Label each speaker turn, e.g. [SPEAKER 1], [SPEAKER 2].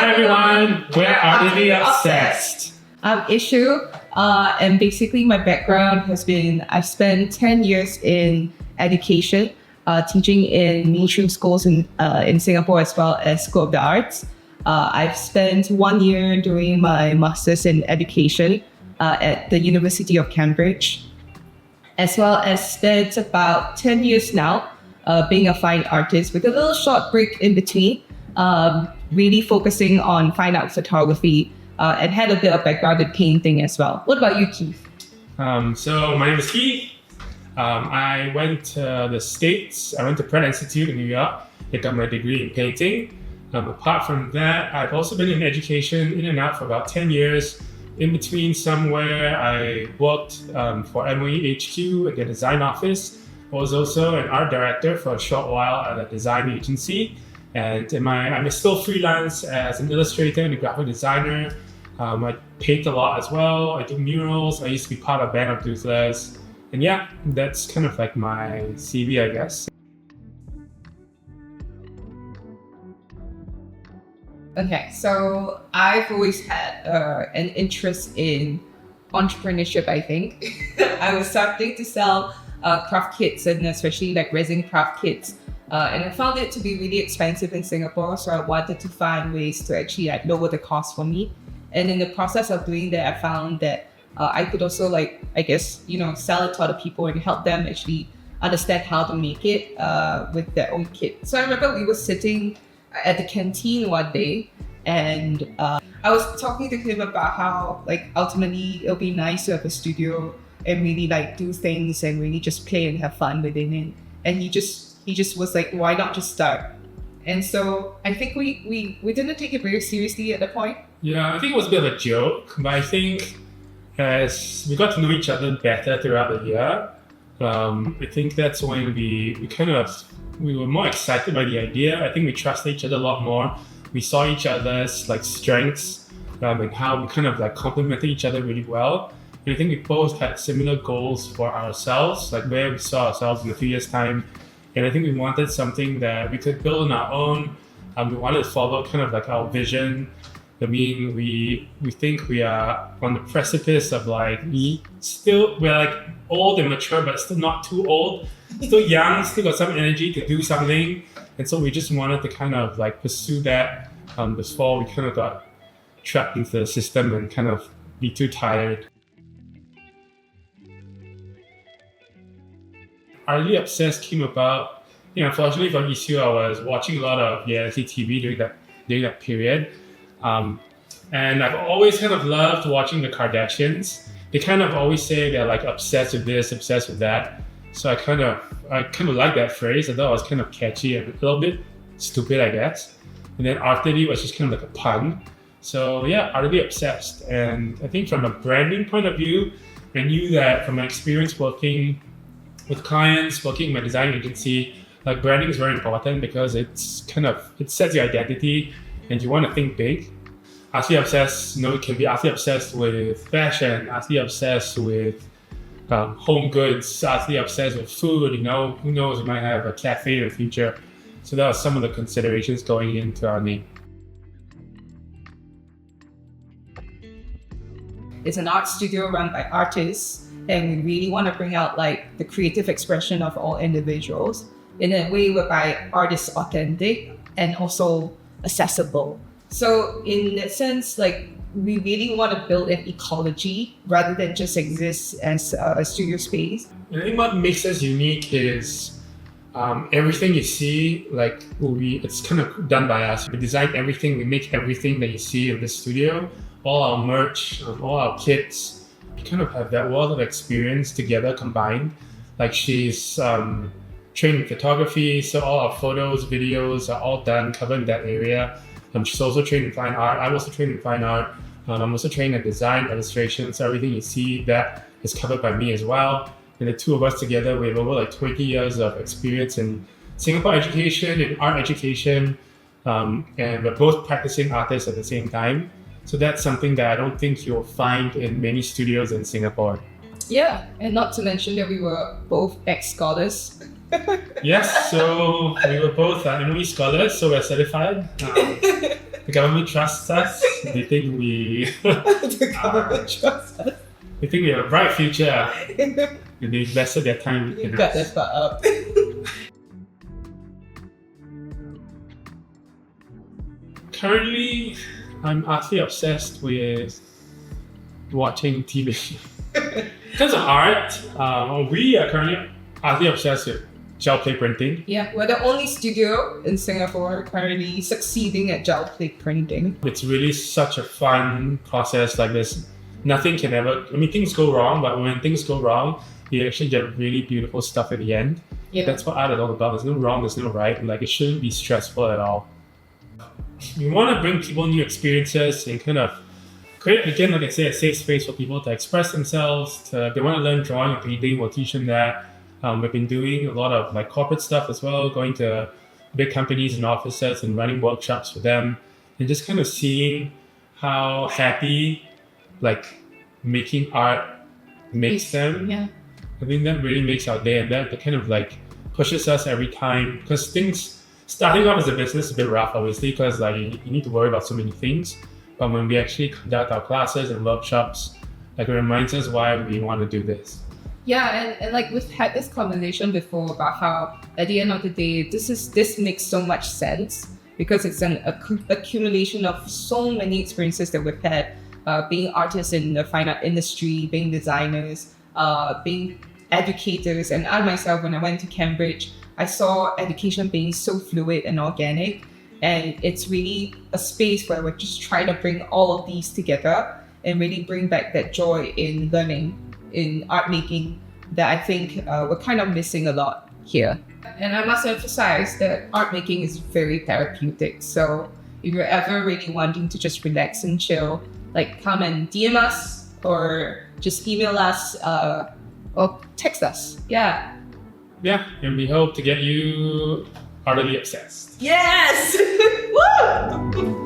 [SPEAKER 1] Hi everyone, we're Arterly Obsessed.
[SPEAKER 2] I'm Yixiu, and basically my background has been, I've spent 10 years in education, teaching in mainstream schools in Singapore as well as School of the Arts. I've spent 1 year doing my master's in education at the University of Cambridge, as well as spent about 10 years now being a fine artist with a little short break in between, really focusing on fine art photography, and had a bit of background in painting as well. What about you, Keith?
[SPEAKER 1] So my name is Keith. I went to the States. I went to Pratt Institute in New York. I got my degree in painting. Apart from that, I've also been in education in and out for about 10 years. In between somewhere, I worked for MOE HQ at the design office. I was also an art director for a short while at a design agency. And I'm still freelance as an illustrator and a graphic designer. I paint a lot as well. I do murals. I used to be part of a band of doodlers. And yeah, that's kind of like my CV, I guess.
[SPEAKER 2] Okay, so I've always had an interest in entrepreneurship, I think. I was starting to sell craft kits, and especially like resin craft kits. And I found it to be really expensive in Singapore, so I wanted to find ways to actually lower the cost for me. And in the process of doing that, I found that I could also sell it to other people and help them actually understand how to make it with their own kit. So I remember we were sitting at the canteen one day, and I was talking to him about how ultimately it'll be nice to have a studio and really do things and really just play and have fun within it. And he just was like, why not just start? And so I think we didn't take it very seriously at that point.
[SPEAKER 1] Yeah, I think it was a bit of a joke, but I think as we got to know each other better throughout the year, I think that's when we were more excited by the idea. I think we trusted each other a lot more. We saw each other's strengths and how we complemented each other really well. And I think we both had similar goals for ourselves, like where we saw ourselves in a few years' time. And I think we wanted something that we could build on our own. We wanted to follow our vision. I mean, we think we are on the precipice of we're old and mature, but still not too old. Still young, still got some energy to do something. And so we just wanted to pursue that before we got trapped into the system and be too tired. Arterly Obsessed came about, unfortunately for Yixiu, I was watching a lot of reality TV during that period. And I've always loved watching the Kardashians. They always say they're obsessed with this, obsessed with that. So I kind of like that phrase. I thought it was catchy and a little bit stupid, I guess. And then Arterly was just like a pun. So yeah, Arterly Obsessed. And I think from a branding point of view, I knew that from my experience working with clients, working in my design agency, branding is very important because it sets your identity and you want to think big. Arterly Obsessed, it can be Arterly Obsessed with fashion, Arterly Obsessed with home goods, Arterly Obsessed with food, who knows, we might have a cafe in the future. So that was some of the considerations going into our name.
[SPEAKER 2] It's an art studio run by artists, and we really want to bring out the creative expression of all individuals in a way whereby art is authentic and also accessible. So in that sense, we really want to build an ecology rather than just exist as a studio space.
[SPEAKER 1] I think what makes us unique is everything you see, it's done by us. We design everything, we make everything that you see in the studio. All our merch, all our kits, we have that world of experience together combined. She's trained in photography, so all our photos, videos are all covered in that area. She's also trained in fine art. I'm also trained in fine art. I'm also trained in design, illustration, so everything you see that is covered by me as well. And the two of us together, we have over 20 years of experience in Singapore education, in art education, and we're both practicing artists at the same time. So that's something that I don't think you'll find in many studios in Singapore.
[SPEAKER 2] Yeah, and not to mention that we were both ex-scholars.
[SPEAKER 1] Yes, so we were both MOE scholars, so we're certified. The government trusts us. They think we
[SPEAKER 2] The government trusts us.
[SPEAKER 1] they think we have a bright future. And they invested their time
[SPEAKER 2] You
[SPEAKER 1] in
[SPEAKER 2] got
[SPEAKER 1] us.
[SPEAKER 2] that far up.
[SPEAKER 1] Currently, I'm utterly obsessed with watching TV. In terms of art, we are currently utterly obsessed with gel plate printing.
[SPEAKER 2] Yeah, we're the only studio in Singapore currently succeeding at gel plate printing.
[SPEAKER 1] It's really such a fun process. Like this, nothing can ever. I mean, things go wrong, but when things go wrong, you actually get really beautiful stuff at the end.
[SPEAKER 2] Yeah.
[SPEAKER 1] That's what art is all about. There's no wrong, there's no right. Like it shouldn't be stressful at all. We want to bring people new experiences and kind of create, again, like I say, a safe space for people to express themselves. If they want to learn drawing or painting, we'll teach them that. We've been doing a lot of like corporate stuff as well, going to big companies and offices and running workshops for them, and just kind of seeing how happy like making art makes them.
[SPEAKER 2] Yeah.
[SPEAKER 1] I think that really makes our day, and that kind of like pushes us every time, because things starting off as a business is a bit rough, obviously, because like you need to worry about so many things. But when we actually conduct our classes and workshops, like it reminds us why we want to do this.
[SPEAKER 2] Yeah, and like we've had this conversation before about how at the end of the day, this makes so much sense because it's an accumulation of so many experiences that we've had, being artists in the fine art industry, being designers, being educators, and I myself, when I went to Cambridge, I saw education being so fluid and organic, and it's really a space where we're just trying to bring all of these together and really bring back that joy in learning, in art making, that I think we're kind of missing a lot here. And I must emphasize that art making is very therapeutic. So if you're ever really wanting to just relax and chill, like come and DM us or just email us or text us. Yeah.
[SPEAKER 1] Yeah, and we hope to get you Arterly Obsessed.
[SPEAKER 2] Yes! Woo!